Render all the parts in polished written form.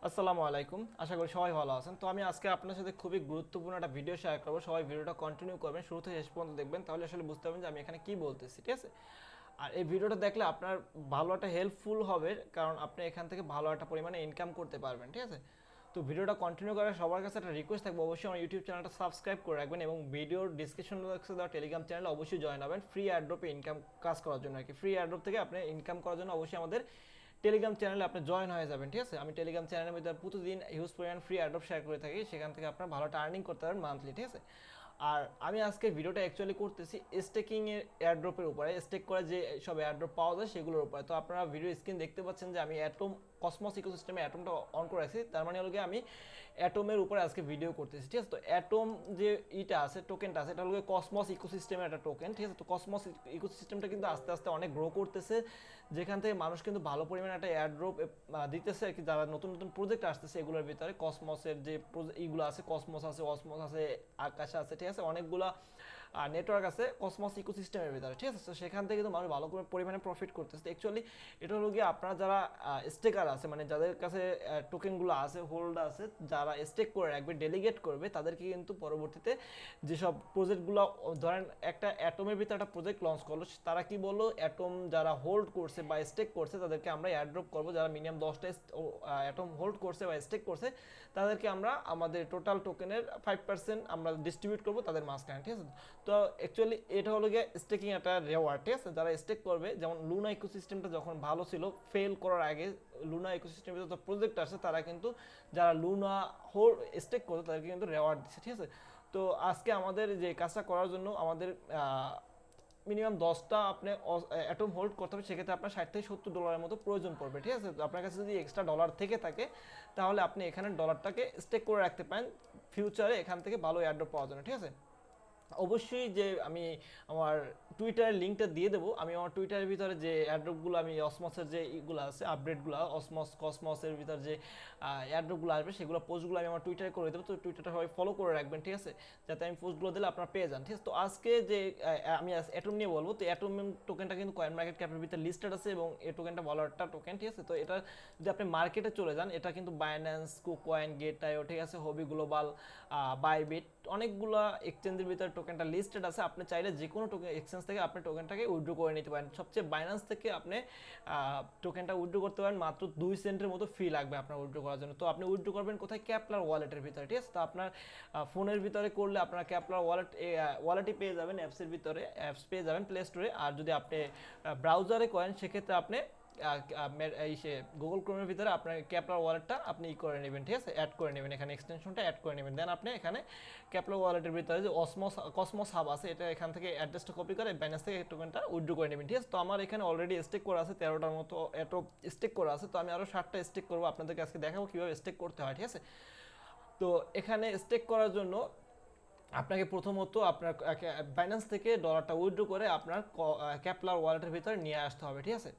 আসসালামু আলাইকুম, আশা করি সবাই ভালো আছেন। তো আমি আজকে আপনার সাথে খুবই গুরুত্বপূর্ণ একটা ভিডিও শেয়ার করবো। সবাই ভিডিওটা কন্টিনিউ করবেন, শুরু থেকে শেষ পর্যন্ত দেখবেন, তাহলে আসলে বুঝতে পারবেন যে আমি এখানে কি বলতেছি, ঠিক আছে। আর এই ভিডিওটা দেখলে আপনার ভালো একটা হেল্পফুল হবে, কারণ আপনি এখান থেকে ভালো একটা পরিমাণে ইনকাম করতে পারবেন, ঠিক আছে। তো ভিডিওটা কন্টিনিউ করার সবার কাছে একটা রিকোয়েস্ট থাকবে, অবশ্যই আমার ইউটিউব চ্যানেলটা সাবস্ক্রাইব করে রাখবেন এবং ভিডিওর ডিসক্রিপশন বক্সে দেওয়া টেলিগ্রাম চ্যানেলে অবশ্যই জয়েন হবেন ফ্রি এয়ারড্রপে ইনকাম কাজ করার জন্য আর কি। ফ্রি এয়ারড্রপ থেকে আপনি ইনকাম করার জন্য অবশ্যই আমাদের টেলিগ্রাম চ্যানেলে আপনি জয়েন হয়ে যাবেন, ঠিক আছে। আমি টেলিগ্রাম চ্যানেলের মধ্যে প্রতিদিন হিউজ পরিমাণ ফ্রি এয়ারড্রপ শেয়ার করে থাকি, সেখান থেকে আপনারা ভালো একটা আর্নিং করতে পারেন মান্থলি, ঠিক আছে। আর আমি আজকে ভিডিওটা অ্যাকচুয়ালি করতেছি স্টেকিং এর এয়ারড্রপের উপরে, স্টেক করে যে সব এয়ারড্রপ পাওয়া যায় সেগুলোর উপরে। তো আপনারা ভিডিও স্ক্রিন দেখতে পাচ্ছেন যে আমি অ্যাটম কসমস ইকোসিস্টেমে অ্যাটমটা অন করে রাখছি, তার মানে হলো গিয়ে আমি অ্যাটমের উপরে আজকে ভিডিও করতেছি, ঠিক আছে। তো অ্যাটম যে ইটা আছে, টোকেনটা আছে, এটা হলো গিয়ে কসমস ইকোসিস্টেমের একটা টোকেন, ঠিক আছে। তো কসমস ইকোসিস্টেমটা কিন্তু আস্তে আস্তে অনেক গ্রো করতেছে, যেখান থেকে মানুষ কিন্তু ভালো পরিমাণে একটা এয়ারড্রপ দিতেছে আর কি। যারা নতুন নতুন প্রজেক্ট আসতেছে এগুলোর ভিতরে কসমসের যে এইগুলো আছে, কসমস আছে, অসমস আছে, আকাশ আছে, ঠিক আছে, অনেকগুলা নেটওয়ার্ক আছে কসমস ইকোসিস্টেমের ভিতরে, ঠিক আছে। তো সেখান থেকে কিন্তু মানুষ ভালো করে পরিমাণে প্রফিট করতেছে। অ্যাকচুয়ালি এটা হলো গিয়ে আপনারা যারা স্টেকার আছে, মানে যাদের কাছে টোকেনগুলো আছে, হোল্ড আছে, যারা স্টেক করে রাখবে, ডেলিগেট করবে, তাদেরকে কিন্তু পরবর্তীতে যেসব প্রজেক্টগুলো, ধরেন একটা অ্যাটমের ভিতরে একটা প্রজেক্ট লঞ্চ করলো, তারা কি বললো, অ্যাটম যারা হোল্ড করছে বা স্টেক করছে তাদেরকে আমরা এয়ারড্রপ করবো। যারা মিনিমাম 10টা অ্যাটম হোল্ড করছে বা স্টেক করছে তাদেরকে আমরা আমাদের টোটাল টোকেনের 5% আমরা ডিস্ট্রিবিউট করবো তাদের মাঝখানে, ঠিক আছে। তো অ্যাকচুয়ালি এটা হলো গিয়ে স্টেকিং একটা রেওয়ার্ড, ঠিক আছে। যারা স্টেক করবে, যেমন লুনা ইকোসিস্টেমটা যখন ভালো ছিল, ফেল করার আগে লুনা ইকোসিস্টেমের যত প্রজেক্ট আসে তারা কিন্তু যারা লুনা হোল্ড স্টেক করতো তাদেরকে কিন্তু রেওয়ার্ড দিচ্ছে, ঠিক আছে। তো আজকে আমাদের যে কাজটা করার জন্য আমাদের মিনিমাম 10টা আপনি অ্যাটম হোল্ড করতে হবে, সেক্ষেত্রে আপনার $60 থেকে $70 মতো প্রয়োজন পড়বে, ঠিক আছে। তো আপনার কাছে যদি এক্সট্রা ডলার থেকে থাকে তাহলে আপনি এখানে ডলারটাকে স্টেক করে রাখতে পারেন ফিউচারে এখান থেকে ভালো এয়ারড্রপ পাওয়ার জন্য, ঠিক আছে। অবশ্যই যে আমি আমার টুইটারের লিঙ্কটা দিয়ে দেবো। আমি আমার টুইটারের ভিতরে যে অ্যাড্রপগুলো, আমি অসমসের যে ইগুলো আছে আপডেটগুলো, অসমস কসমসের ভিতরে যে অ্যাড্রপগুলো আসবে সেগুলো পোস্টগুলো আমি আমার টুইটারে করে দেবো। তো টুইটারটা সবাই ফলো করে রাখবেন, ঠিক আছে, যাতে আমি পোস্টগুলো দিলে আপনারা পেয়ে যান, ঠিক আছে। তো আজকে যে আমি অ্যাটম নিয়ে বলবো, তো অ্যাটম টোকেনটা কিন্তু কয়েন মার্কেট ক্যাপের ভিতরে লিস্টেড আছে এবং এই টোকেনটা ভালো একটা টোকেন, ঠিক আছে। তো এটা যদি আপনি মার্কেটে চলে যান, এটা কিন্তু বাইন্যান্স, কুকয়েন, গেটআইও, ঠিক আছে, হবি গ্লোবাল, বাইবিট, অনেকগুলো এক্সচেঞ্জের ভিতরে টোকেনটা লিস্টেড আছে। আপনি চাইলে যে কোনো টোকেন এক্সচেঞ্জ থেকে আপনি টোকেনটাকে উইথড্র করে নিতে পারেন। সবচেয়ে বাইন্যান্স থেকে আপনি টোকেনটা উইথড্র করতে পারেন, মাত্র 2 সেন্টের মতো ফি লাগবে আপনার উইথড্র করার জন্য। তো আপনি উইথড্র করবেন কোথায়? ক্যাপলার ওয়ালেটের ভিতরে, ঠিক আছে। তো আপনার ফোনের ভিতরে করলে আপনার ক্যাপলার ওয়ালেটই পেয়ে যাবেন, অ্যাপসের ভিতরে অ্যাপস পেয়ে যাবেন প্লে স্টোরে। আর যদি আপনি ব্রাউজারে করেন সেক্ষেত্রে আপনি এই সে গুগল ক্রোমের ভিতরে আপনার ক্যাপলার ওয়ালেটটা আপনি ই করে নেবেন, ঠিক আছে, অ্যাড করে নেবেন, এখানে এক্সটেনশনটা অ্যাড করে নেবেন। দেন আপনি এখানে ক্যাপলার ওয়ালেটের ভিতরে যে কসমস হাব আছে, এটা এখান থেকে অ্যাড্রেসটা কপি করে বাইন্যান্স থেকে টোকেনটা উইথড্র করে নেবেন, ঠিক আছে। তো আমার এখানে অলরেডি স্টেক করা আছে 13টার মতো এত স্টেক করা আছে। তো আমি আরও 7টা স্টেক করবো, আপনাদেরকে আজকে দেখাবো কীভাবে স্টেক করতে হয়, ঠিক আছে। তো এখানে স্টেক করার জন্য আপনাকে প্রথমত আপনার বাইন্যান্স থেকে ডলারটা উইথড্র করে আপনার ক্যাপলার ওয়ালেটের ভিতরে নিয়ে আসতে হবে, ঠিক আছে।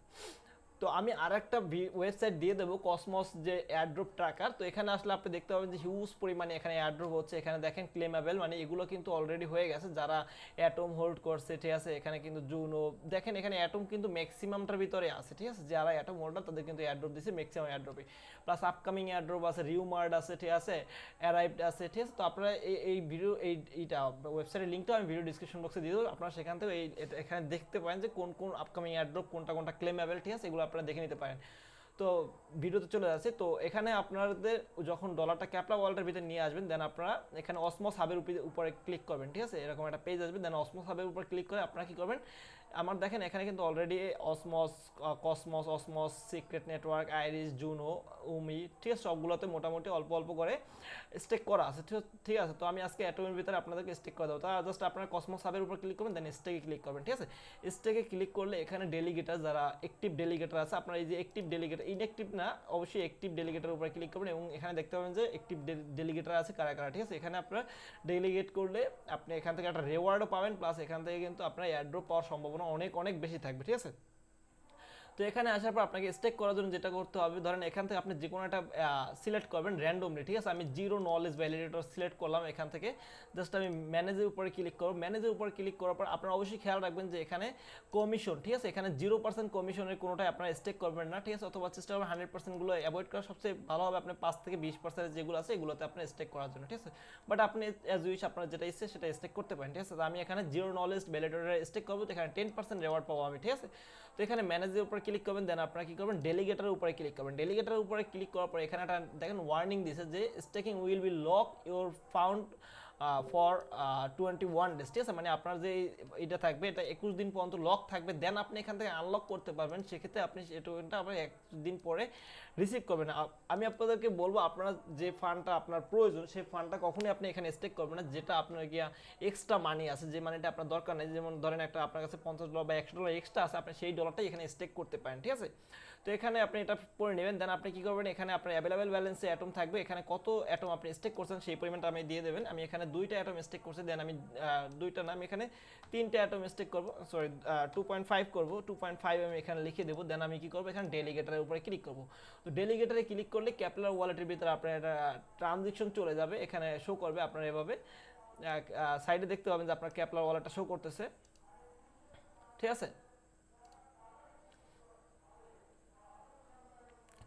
তো আমি আর একটা ওয়েবসাইট দিয়ে দেবো, কসমস যে এয়ারড্রপ ট্র্যাকার। তো এখানে আসলে আপনি দেখতে পাবেন যে হিউজ পরিমাণে এখানে এয়ারড্রপ হচ্ছে। এখানে দেখেন ক্লেমেবল, মানে এগুলো কিন্তু অলরেডি হয়ে গেছে যারা অ্যাটম হোল্ড করছে, ঠিক আছে। এখানে কিন্তু জুনো দেখেন, এখানে অ্যাটম কিন্তু ম্যাক্সিমামটার ভিতরে আছে, ঠিক আছে। যারা অ্যাটম হোল্ডার তাদের কিন্তু এয়ারড্রপ দিচ্ছে ম্যাক্সিমাম এয়ারড্রপে, প্লাস আপকামিং এয়ারড্রপ আছে, রিউমার্ড আছে, ঠিক আছে, অ্যারাইভড আছে, ঠিক আছে। তো আপনারা এই ভিডিও এইটা ওয়েবসাইটের লিঙ্কটা আমি ভিডিও ডিসক্রিপশন বক্সে দিয়ে দেবো, আপনারা সেখান থেকে এখানে দেখতে পারেন যে কোন কোন আপকামিং এয়ারড্রপ কোনটা কোনটা ক্লেমেবল, ঠিক আছে, এগুলো আপনারা দেখে নিতে পারেন। তো ভিডিওতে চলে যাচ্ছে। তো এখানে আপনাদের যখন ডলারটা ক্যাপলা ওয়ালেটের ভিতরে নিয়ে আসবেন, দেন আপনারা এখানে অসমস হাবের উপরে ক্লিক করবেন, ঠিক আছে। এরকম একটা পেজ আসবে, দেন অসমস হাবের উপর ক্লিক করে আপনারা কি করবেন, আমার দেখেন এখানে কিন্তু already Osmos, Cosmos, Osmos, Secret Network, Iris, Juno, Umee, ঠিক আছে, সবগুলোতে মোটামুটি অল্প অল্প করে স্টেক করা আছে, ঠিক আছে। তো আমি আজকে অ্যাটমের ভিতরে আপনাদেরকে স্টেক করে দেবো। তা জাস্ট আপনারা কসমস হাবের উপর ক্লিক করবেন, দেন স্টেকে ক্লিক করবেন, ঠিক আছে। স্টেকে ক্লিক করলে এখানে ডেলিগেটার, যারা অ্যাক্টিভ ডেলিগেটার আছে, আপনারা এই যে অ্যাক্টিভ ডেলিগেটার, ইনঅ্যাক্টিভ না, অবশ্যই অ্যাক্টিভ ডেলিগেটার উপরে ক্লিক করবেন এবং এখানে দেখতে পাবেন যে অ্যাক্টিভ ডেলিগেটার আছে কারা কারা, ঠিক আছে। এখানে আপনারা ডেলিগেট করলে আপনি এখান থেকে একটা রেওয়ার্ডও পাবেন, প্লাস এখান থেকে কিন্তু আপনার এয়ারড্রপ পাওয়ার সম্ভাবনা অনেক অনেক বেশি থাকবে, ঠিক আছে। তো এখানে আসার পর আপনাকে স্টেক করার জন্য যেটা করতে হবে, ধরেন এখান থেকে আপনি যে কোনো একটা সিলেক্ট করবেন র্যান্ডমলি, ঠিক আছে। আমি জিরো নলেজ ভ্যালিডেটর সিলেক্ট করলাম, এখান থেকে জাস্ট আমি ম্যানেজের উপরে ক্লিক করব। ম্যানেজের উপরে ক্লিক করার পর আপনারা অবশ্যই খেয়াল রাখবেন যে এখানে কমিশন, ঠিক আছে, এখানে 0% কমিশনের কোনোটাই আপনারা স্টেক করবেন না, ঠিক আছে। অথবা চেষ্টা করবেন 100% গুলো অ্যাভয়েড করা, সবচেয়ে ভালো হবে আপনি 5 থেকে 20% যেগুলো আছে এগুলোতে আপনি স্টেক করার জন্য, ঠিক আছে। বাট আপনি অ্যাজ উইশ আপনার যেটা ইচ্ছে সেটা স্টেক করতে পারেন, ঠিক আছে। তো আমি এখানে জিরো নলেজ ভ্যালিডেটরে স্টেক করবো, তো এখানে 10% রেওয়ার্ড পাবো আমি, ঠিক আছে। তো এখানে ম্যানেজের উপরে ক্লিক করবেন, দেন আপনারা কি করবেন, ডেলিগেটারের উপরে ক্লিক করবেন। ডেলিগেটারের উপরে ক্লিক করার পর এখানে একটা দেখেন ওয়ার্নিং দিছে যে staking will be lock your found for 21 days, ঠিক আছে। মানে আপনার যে এটা থাকবে এটা 21 দিন পর্যন্ত লক থাকবে, দেন আপনি এখান থেকে আনলক করতে পারবেন। সেক্ষেত্রে আপনি টোকেনটা আপনার 1 দিন পরে রিসিভ করবেন। আমি আপনাদেরকে বলবো আপনারা যে ফান্ডটা আপনার প্রয়োজন সেই ফান্ডটা কখনোই আপনি এখানে স্টেক করবেন না, যেটা আপনার গিয়া এক্সট্রা মানি আছে, যে মানিটা আপনার দরকার নেই। যেমন ধরেন একটা আপনার কাছে $50 বা $100 এক্সট্রা আছে, আপনি সেই ডলারটাই এখানে স্টেক করতে পারেন, ঠিক আছে। তো এখানে আপনি এটা পরে নেবেন, দেন আপনি কি করবেন, এখানে আপনার অ্যাভেলেবেল ব্যালেন্সে অ্যাটম থাকবে, এখানে কত অ্যাটম আপনি স্টেক করছেন সেই পরিমাণটা আমি দিয়ে দেবেন। আমি এখানে 2টা অ্যাটম স্টেক করছি, দেন আমি 2টা না, আমি এখানে 3টে অ্যাটম স্টেক করব, সরি 2.5 করব, 2.5 আমি এখানে লিখে দেবো। দেন আমি কি করবো, এখানে ডেলিগেটারের উপরে ক্লিক করব। তো ডেলিগেটারে ক্লিক করলে ক্যাপলার ওয়ালেটের ভিতরে আপনার একটা ট্রানজেকশন চলে যাবে, এখানে শো করবে আপনার এভাবে সাইডে দেখতে পাবেন যে আপনার ক্যাপলার ওয়ালেটটা শো করতেছে, ঠিক আছে।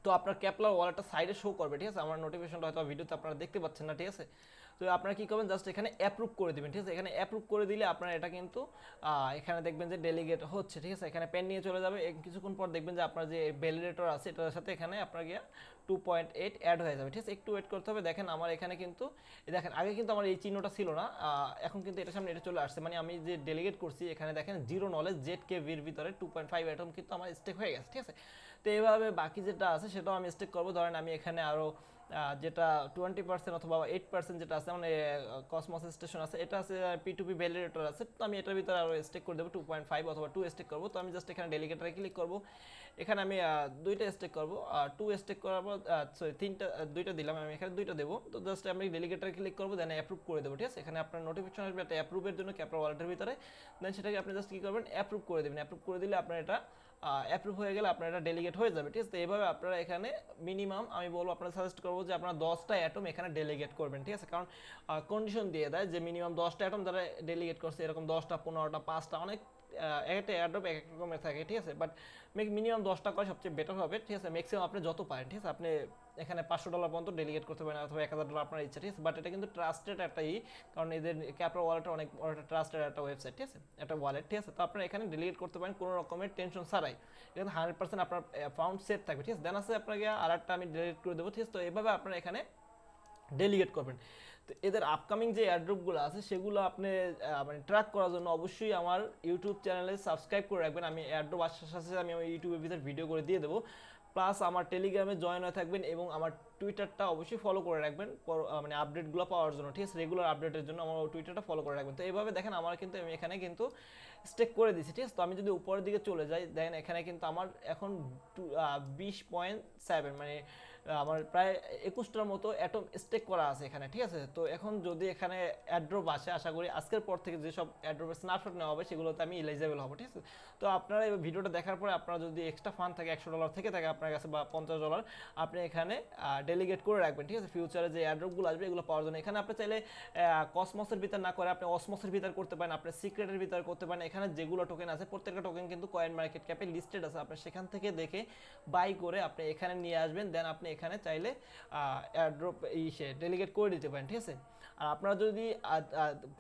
তো আপনার ক্যাপলার ওয়ালেটটা সাইডে শো করবে, ঠিক আছে। আমার নোটিফিকেশনটা হয়তো ভিডিওতে আপনারা দেখতে পাচ্ছেন না, ঠিক আছে। তো আপনারা কি করবেন, জাস্ট এখানে অ্যাপ্রুভ করে দিবেন, ঠিক আছে। এখানে অ্যাপ্রুভ করে দিলে আপনার এটা কিন্তু এখানে দেখবেন যে ডেলিগেট হচ্ছে, ঠিক আছে। এখানে পেন নিয়ে চলে যাবে, কিছুক্ষণ পর দেখবেন যে আপনার যে ভ্যালিডেটর আছে এটার সাথে এখানে আপনার গিয়া 2.8 অ্যাড হয়ে যাবে, ঠিক আছে। একটু ওয়েট করতে হবে। দেখেন আমার এখানে কিন্তু দেখেন আগে কিন্তু আমার এই চিহ্নটা ছিল না, এখন কিন্তু এটার সামনে এটা চলে আসছে। মানে আমি যে ডেলিগেট করছি এখানে দেখেন জিরো নলেজ ZKV-র ভিতরে 2.5 অ্যাটম কিন্তু আমার স্টেক হয়ে গেছে, ঠিক আছে। তো এইভাবে বাকি যেটা আছে সেটাও আমি স্টেক করবো। ধরেন আমি এখানে আরও যেটা 20% অথবা 8% যেটা আছে, মানে কসমস স্টেশন আছে, এটা আছে P2P ভ্যালিডেটর আছে, তো আমি এটার ভিতরে আরও স্টেক করে দেবো 2.5 অথবা 2 স্টেক করবো। তো আমি জাস্ট এখানে ডেলিগেটারে ক্লিক করবো, এখানে আমি 2টা স্টেক করবো, 2 স্টেক করাবো, সরি 2টা দিলাম, আমি এখানে 2টা দেবো। তো জাস্ট আমি ডেলিগেটারে ক্লিক করবো, দেন অ্যাপ্রুভ করে দেবো, ঠিক আছে। এখানে আপনার নোটিফিকেশন আসবে একটা অ্যাপ্রুভের জন্য ক্যাপলার ওয়ালেটের ভিতরে, দেন সেটাকে আপনি জাস্ট কী করবেন, অ্যাপ্রুভ করে দেবেন। অ্যাপ্রুভ করে দিলে আপনার এটা অ্যাপ্রুভ হয়ে গেলে আপনার এটা ডেলিগেট হয়ে যাবে, ঠিক আছে। তো এইভাবে আপনারা এখানে মিনিমাম আমি বলবো আপনারা সাজেস্ট করবো যে আপনারা 10টা অ্যাটম এখানে ডেলিগেট করবেন, ঠিক আছে। কারণ কন্ডিশন দিয়ে দেয় যে মিনিমাম 10টা অ্যাটম যারা ডেলিগেট করছে, এরকম 10টা 15টা 5টা অনেক একটা এয়ারড্রপ এক এক রকমের থাকে, ঠিক আছে। বাট মিনিমাম 10টা করে সবচেয়ে বেটার হবে, ঠিক আছে। ম্যাক্সিমাম আপনি যত পারেন, ঠিক আছে। আপনি এখানে $500 পর্যন্ত ডেলিগেট করতে পারেন অথবা $1000 আপনার ইচ্ছা, ঠিক আছে। বাট এটা কিন্তু ট্রাস্টেড একটা কারণ এদের ক্যাপলার ওয়ালেট অনেক ট্রাস্টেড একটা ওয়েবসাইট, ঠিক আছে, একটা ওয়ালেট, ঠিক আছে। তো আপনারা এখানে ডেলিগেট করতে পারেন কোনো রকমের টেনশন ছাড়াই, এখানে 100% আপনার ফাউন্ড সেফ থাকবে, ঠিক আছে। দেন আছে আপনাকে আর একটা আমি ডেলিগেট করে দেবো, ঠিক আছে। তো এইভাবে আপনারা এখানে ডেলিগেট করবেন। তো এদের আপকামিং যে এয়ারড্রপগুলো আছে সেগুলো আপনি মানে ট্র্যাক করার জন্য অবশ্যই আমার ইউটিউব চ্যানেলে সাবস্ক্রাইব করে রাখবেন। আমি এয়ারড্রপ আসার সাথে সাথে আমি আমার ইউটিউবের ভিতরে ভিডিও করে দিয়ে দেবো, প্লাস আমার টেলিগ্রামে জয়েন হয়ে থাকবেন এবং আমার টুইটারটা অবশ্যই ফলো করে রাখবেন মানে আপডেটগুলো পাওয়ার জন্য, ঠিক আছে। রেগুলার আপডেটের জন্য আমার টুইটারটা ফলো করে রাখবেন। তো এইভাবে দেখেন আমার কিন্তু আমি এখানে কিন্তু স্টেক করে দিচ্ছি, ঠিক আছে। তো আমি যদি উপরের দিকে চলে যাই, দেখেন এখানে কিন্তু আমার এখন 20.7 মানে আমার প্রায় 21টার মতো অ্যাটম স্টেক করা আছে এখানে, ঠিক আছে। তো এখন যদি এখানে অ্যাড্রপ আসে, আশা করি আজকের পর থেকে যেসব অ্যাড্রপের স্ন্যাপশট নেওয়া হবে সেগুলোতে আমি এলিজিবল হবো, ঠিক আছে। তো আপনারা এই ভিডিওটা দেখার পরে আপনারা যদি এক্সট্রা ফান্ড থাকে $100 থেকে থাকে আপনার কাছে বা $50 আপনি এখানে ডেলিগেট করে রাখবেন, ঠিক আছে। ফিউচারে যে অ্যাড্রপগুলো আসবে এগুলো পাওয়ার জন্য এখানে আপনি চাইলে কসমসের ভিতর না করে আপনি অসমসের ভিতর করতে পারেন, আপনি সিক্রেটের ভিতর করতে পারেন। এখানে যেগুলো টোকেন আছে প্রত্যেকটা টোকেন কিন্তু কয়েন মার্কেট ক্যাপে লিস্টেড আছে, আপনি সেখান থেকে দেখে বাই করে আপনি এখানে নিয়ে আসবেন, দেন আপনি এখানে চাইলে এয়ারড্রপ ডেলিগেট করে দিতে পারেন, ঠিক আছে। আর আপনারা যদি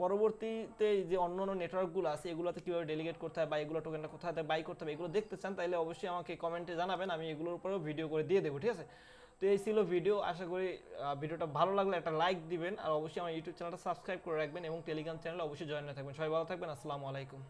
পরবর্তীতে যে অন্য অন্য নেটওয়ার্কগুলো আছে এগুলোতে কীভাবে ডেলিগেট করতে হয় বা এগুলো টোকেনটা কোথায় বাই করতে হবে এগুলো দেখতে চান, তাহলে অবশ্যই আমাকে কমেন্টে জানাবেন, আমি এগুলোর উপরেও ভিডিও করে দিয়ে দেবো, ঠিক আছে। তো এই ছিল ভিডিও, আশা করি ভিডিওটা ভালো লাগলে একটা লাইক দিবেন আর অবশ্যই আমার ইউটিউব চ্যানেলটা সাবস্ক্রাইব করে রাখবেন এবং টেলিগ্রাম চ্যানেলে অবশ্যই জয়েন হয়ে থাকবেন। সবাই ভালো থাকবেন, আসসালামু আলাইকুম।